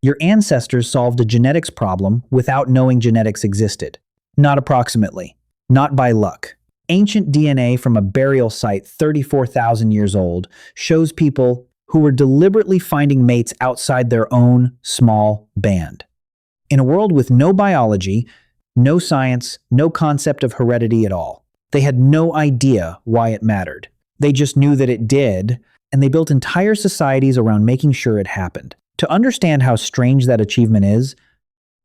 Your ancestors solved a genetics problem without knowing genetics existed. Not approximately. Not by luck. Ancient DNA from a burial site 34,000 years old shows people who were deliberately finding mates outside their own small band. In a world with no biology, no science, no concept of heredity at all, they had no idea why it mattered. They just knew that it did, and they built entire societies around making sure it happened. To understand how strange that achievement is,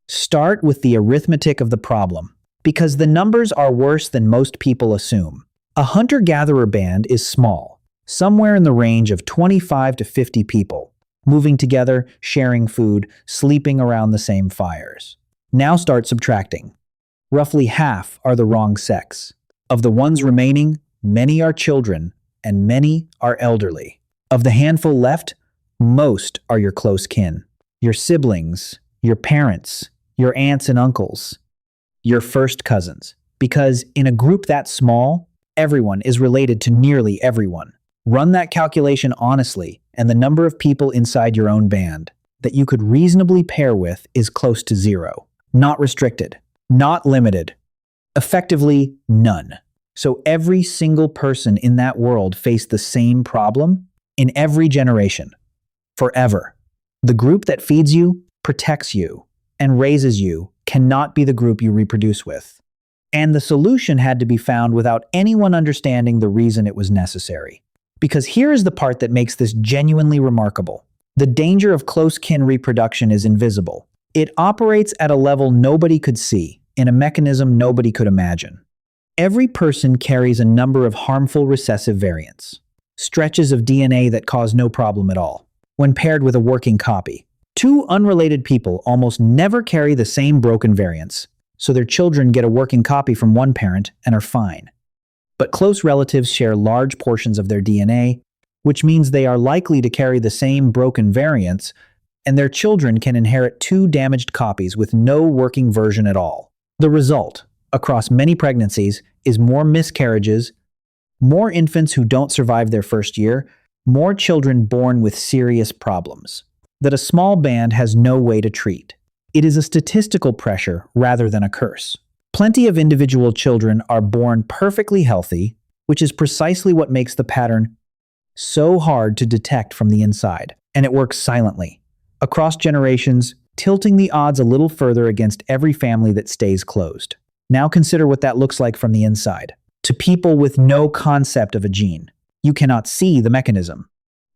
start with the arithmetic of the problem, because the numbers are worse than most people assume. A hunter-gatherer band is small, somewhere in the range of 25 to 50 people, moving together, sharing food, sleeping around the same fires. Now start subtracting. Roughly half are the wrong sex. Of the ones remaining, many are children, and many are elderly. Of the handful left, most are your close kin, your siblings, your parents, your aunts and uncles, your first cousins. Because in a group that small, everyone is related to nearly everyone. Run that calculation honestly, and the number of people inside your own band that you could reasonably pair with is close to zero. Not restricted, not limited, effectively none. So every single person in that world faced the same problem in every generation, forever. The group that feeds you, protects you, and raises you cannot be the group you reproduce with. And the solution had to be found without anyone understanding the reason it was necessary. Because here is the part that makes this genuinely remarkable. The danger of close kin reproduction is invisible. It operates at a level nobody could see, in a mechanism nobody could imagine. Every person carries a number of harmful recessive variants, stretches of DNA that cause no problem at all, when paired with a working copy. Two unrelated people almost never carry the same broken variants, so their children get a working copy from one parent and are fine. But close relatives share large portions of their DNA, which means they are likely to carry the same broken variants, and their children can inherit two damaged copies with no working version at all. The result, across many pregnancies, is more miscarriages, more infants who don't survive their first year, more children born with serious problems that a small band has no way to treat. It is a statistical pressure rather than a curse. Plenty of individual children are born perfectly healthy, which is precisely what makes the pattern so hard to detect from the inside, and it works silently, across generations, tilting the odds a little further against every family that stays closed. Now consider what that looks like from the inside. To people with no concept of a gene, you cannot see the mechanism.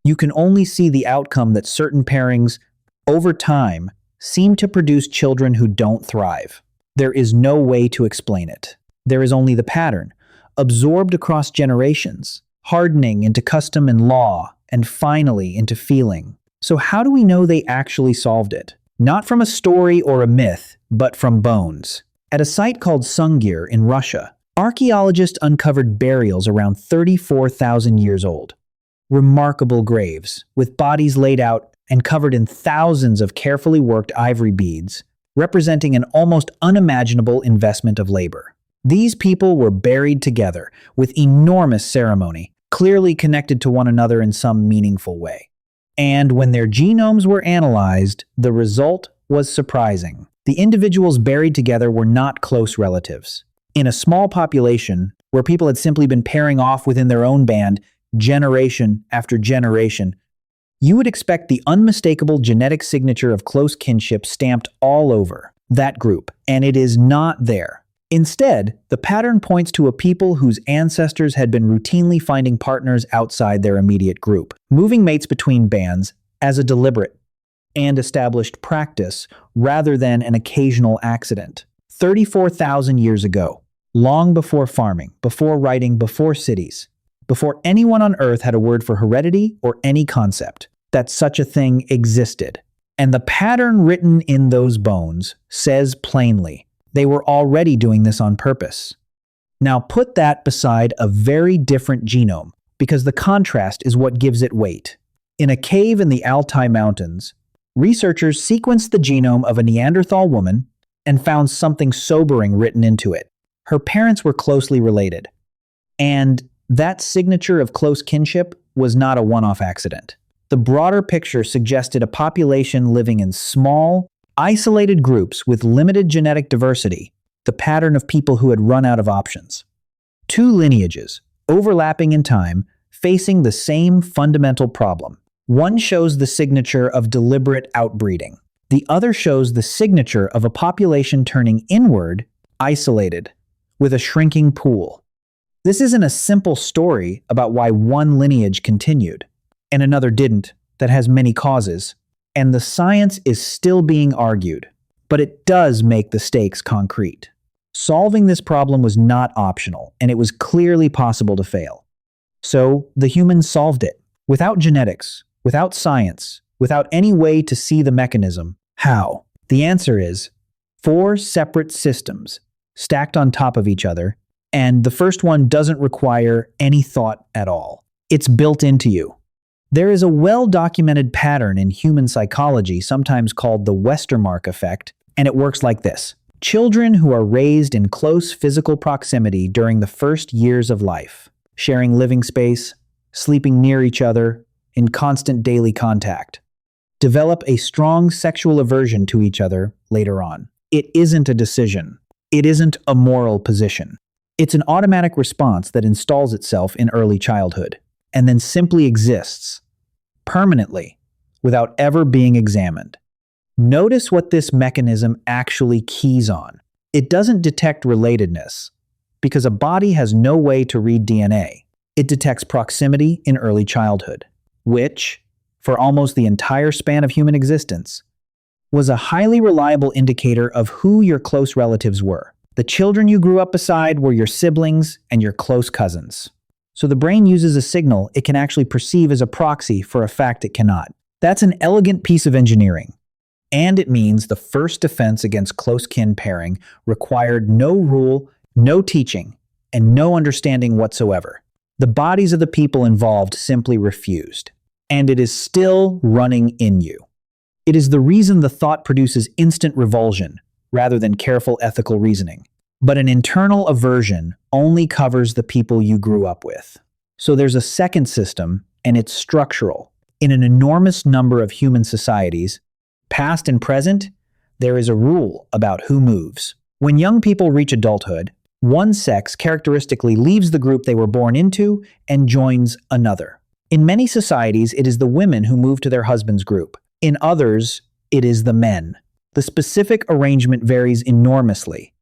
You can only see the outcome that certain pairings, over time, seem to produce children who don't thrive. There is no way to explain it. There is only the pattern, absorbed across generations, hardening into custom and law, and finally into feeling. So how do we know they actually solved it? Not from a story or a myth, but from bones. At a site called Sunghir in Russia, archaeologists uncovered burials around 34,000 years old. Remarkable graves, with bodies laid out and covered in thousands of carefully worked ivory beads, representing an almost unimaginable investment of labor. These people were buried together with enormous ceremony, clearly connected to one another in some meaningful way. And when their genomes were analyzed, the result was surprising. The individuals buried together were not close relatives. In a small population, where people had simply been pairing off within their own band, generation after generation, you would expect the unmistakable genetic signature of close kinship stamped all over that group, and it is not there. Instead, the pattern points to a people whose ancestors had been routinely finding partners outside their immediate group, moving mates between bands as a deliberate and established practice rather than an occasional accident. 34,000 years ago, long before farming, before writing, before cities, before anyone on Earth had a word for heredity or any concept that such a thing existed. And the pattern written in those bones says plainly, they were already doing this on purpose. Now put that beside a very different genome, because the contrast is what gives it weight. In a cave in the Altai Mountains, researchers sequenced the genome of a Neanderthal woman and found something sobering written into it. Her parents were closely related, and that signature of close kinship was not a one-off accident. The broader picture suggested a population living in small, isolated groups with limited genetic diversity, the pattern of people who had run out of options. Two lineages, overlapping in time, facing the same fundamental problem. One shows the signature of deliberate outbreeding. The other shows the signature of a population turning inward, isolated, with a shrinking pool. This isn't a simple story about why one lineage continued and another didn't, that has many causes, and the science is still being argued, but it does make the stakes concrete. Solving this problem was not optional, and it was clearly possible to fail. So, the humans solved it. Without genetics, without science, without any way to see the mechanism. How? The answer is 4 separate systems, stacked on top of each other, and the first one doesn't require any thought at all. It's built into you. There is a well-documented pattern in human psychology, sometimes called the Westermark effect, and it works like this. Children who are raised in close physical proximity during the first years of life, sharing living space, sleeping near each other, in constant daily contact, develop a strong sexual aversion to each other later on. It isn't a decision. It isn't a moral position. It's an automatic response that installs itself in early childhood, and then simply exists, permanently, without ever being examined. Notice what this mechanism actually keys on. It doesn't detect relatedness, because a body has no way to read DNA. It detects proximity in early childhood, which, for almost the entire span of human existence, was a highly reliable indicator of who your close relatives were. The children you grew up beside were your siblings and your close cousins. So the brain uses a signal it can actually perceive as a proxy for a fact it cannot. That's an elegant piece of engineering. And it means the first defense against close kin pairing required no rule, no teaching, and no understanding whatsoever. The bodies of the people involved simply refused. And it is still running in you. It is the reason the thought produces instant revulsion, rather than careful ethical reasoning. But an internal aversion only covers the people you grew up with. So there's a second system, and it's structural. In an enormous number of human societies, past and present, there is a rule about who moves. When young people reach adulthood, one sex characteristically leaves the group they were born into and joins another. In many societies, it is the women who move to their husband's group. In others, it is the men. The specific arrangement varies enormously.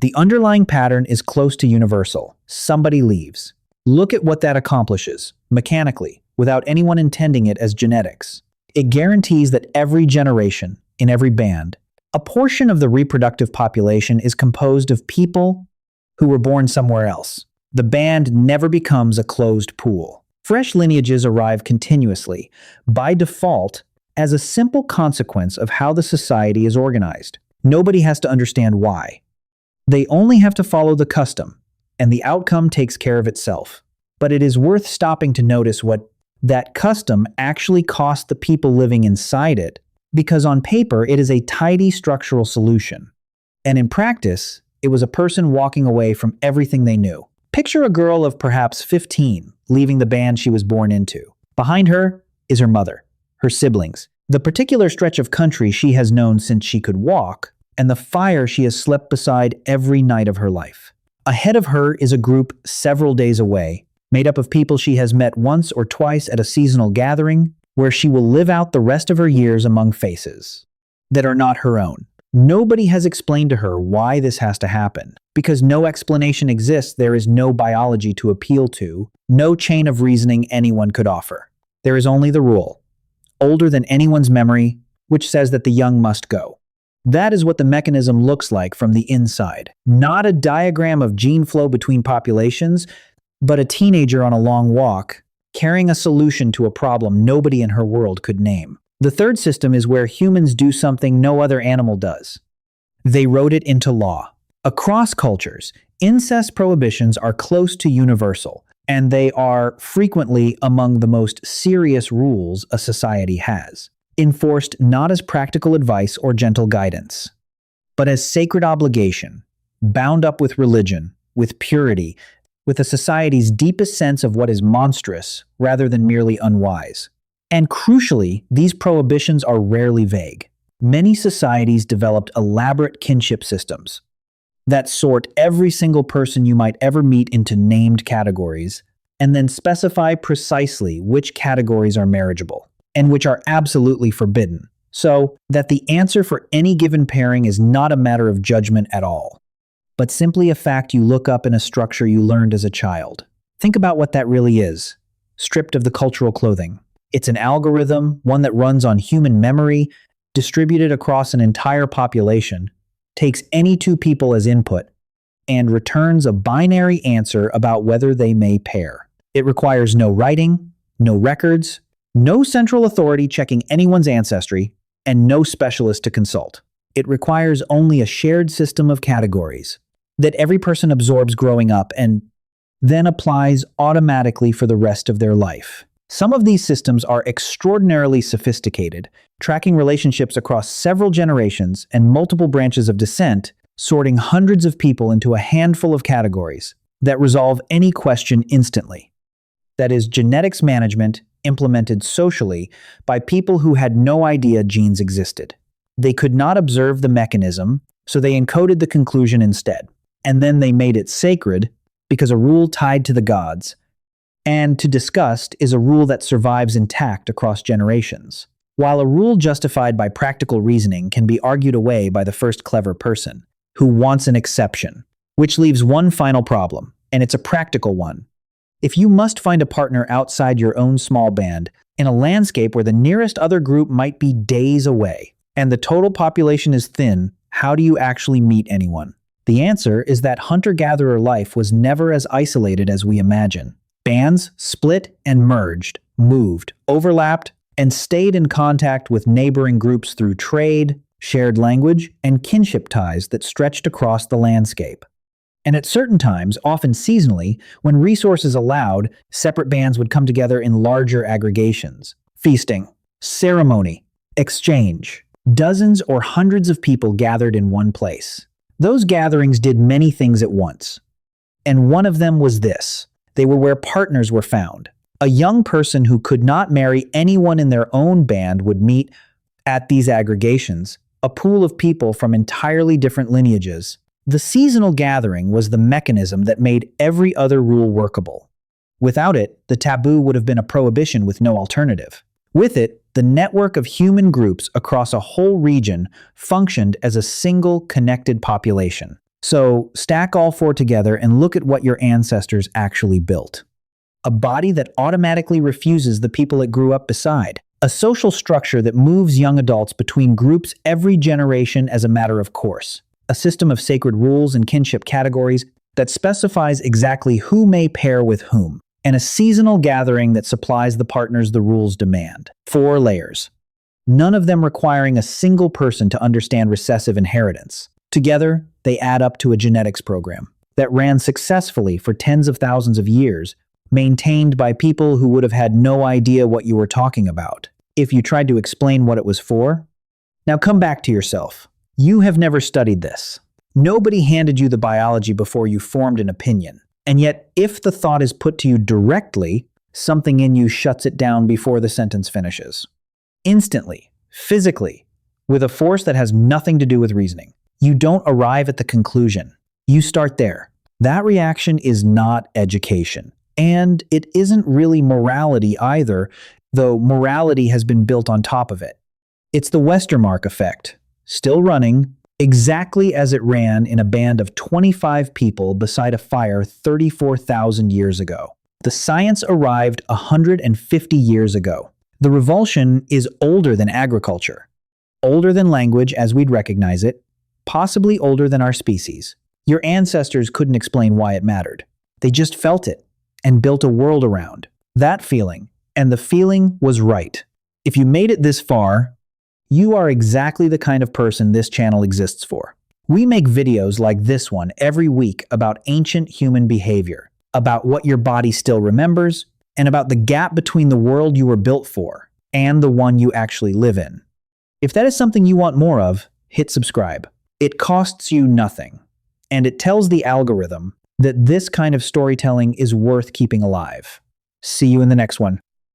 The underlying pattern is close to universal. Somebody leaves. Look at what that accomplishes, mechanically, without anyone intending it as genetics. It guarantees that every generation, in every band, a portion of the reproductive population is composed of people who were born somewhere else. The band never becomes a closed pool. Fresh lineages arrive continuously, by default, as a simple consequence of how the society is organized. Nobody has to understand why. They only have to follow the custom, and the outcome takes care of itself. But it is worth stopping to notice what that custom actually cost the people living inside it, because on paper it is a tidy structural solution. And in practice, it was a person walking away from everything they knew. Picture a girl of perhaps 15 leaving the band she was born into. Behind her is her mother, her siblings, the particular stretch of country she has known since she could walk, and the fire she has slept beside every night of her life. Ahead of her is a group several days away, made up of people she has met once or twice at a seasonal gathering, where she will live out the rest of her years among faces that are not her own. Nobody has explained to her why this has to happen. Because no explanation exists, there is no biology to appeal to, no chain of reasoning anyone could offer. There is only the rule, older than anyone's memory, which says that the young must go. That is what the mechanism looks like from the inside. Not a diagram of gene flow between populations, but a teenager on a long walk, carrying a solution to a problem nobody in her world could name. The third system is where humans do something no other animal does. They wrote it into law. Across cultures, incest prohibitions are close to universal, and they are frequently among the most serious rules a society has, enforced not as practical advice or gentle guidance, but as sacred obligation, bound up with religion, with purity, with a society's deepest sense of what is monstrous rather than merely unwise. And crucially, these prohibitions are rarely vague. Many societies developed elaborate kinship systems that sort every single person you might ever meet into named categories, and then specify precisely which categories are marriageable and which are absolutely forbidden, so that the answer for any given pairing is not a matter of judgment at all, but simply a fact you look up in a structure you learned as a child. Think about what that really is, stripped of the cultural clothing. It's an algorithm, one that runs on human memory, distributed across an entire population, takes any two people as input, and returns a binary answer about whether they may pair. It requires no writing, no records, no central authority checking anyone's ancestry, and no specialist to consult. It requires only a shared system of categories that every person absorbs growing up and then applies automatically for the rest of their life. Some of these systems are extraordinarily sophisticated, tracking relationships across several generations and multiple branches of descent, sorting hundreds of people into a handful of categories that resolve any question instantly. That is genetics management implemented socially by people who had no idea genes existed. They could not observe the mechanism, so they encoded the conclusion instead. And then they made it sacred because a rule tied to the gods and to disgust is a rule that survives intact across generations. While a rule justified by practical reasoning can be argued away by the first clever person who wants an exception, which leaves one final problem, and it's a practical one. If you must find a partner outside your own small band, in a landscape where the nearest other group might be days away, and the total population is thin, how do you actually meet anyone? The answer is that hunter-gatherer life was never as isolated as we imagine. Bands split and merged, moved, overlapped, and stayed in contact with neighboring groups through trade, shared language, and kinship ties that stretched across the landscape. And at certain times, often seasonally, when resources allowed, separate bands would come together in larger aggregations. Feasting, ceremony, exchange. Dozens or hundreds of people gathered in one place. Those gatherings did many things at once. And one of them was this. They were where partners were found. A young person who could not marry anyone in their own band would meet at these aggregations, a pool of people from entirely different lineages. The seasonal gathering was the mechanism that made every other rule workable. Without it, the taboo would have been a prohibition with no alternative. With it, the network of human groups across a whole region functioned as a single connected population. So, stack all four together and look at what your ancestors actually built. A body that automatically refuses the people it grew up beside. A social structure that moves young adults between groups every generation as a matter of course. A system of sacred rules and kinship categories that specifies exactly who may pair with whom. And a seasonal gathering that supplies the partners the rules demand. 4 layers. None of them requiring a single person to understand recessive inheritance. Together, they add up to a genetics program that ran successfully for tens of thousands of years, maintained by people who would have had no idea what you were talking about if you tried to explain what it was for. Now come back to yourself. You have never studied this. Nobody handed you the biology before you formed an opinion. And yet, if the thought is put to you directly, something in you shuts it down before the sentence finishes. Instantly, physically, with a force that has nothing to do with reasoning. You don't arrive at the conclusion. You start there. That reaction is not education. And it isn't really morality either, though morality has been built on top of it. It's the Westermark effect, still running, exactly as it ran in a band of 25 people beside a fire 34,000 years ago. The science arrived 150 years ago. The revulsion is older than agriculture, older than language as we'd recognize it, possibly older than our species. Your ancestors couldn't explain why it mattered. They just felt it and built a world around that feeling, and the feeling was right. If you made it this far, you are exactly the kind of person this channel exists for. We make videos like this one every week about ancient human behavior, about what your body still remembers, and about the gap between the world you were built for and the one you actually live in. If that is something you want more of, hit subscribe. It costs you nothing, and it tells the algorithm that this kind of storytelling is worth keeping alive. See you in the next one.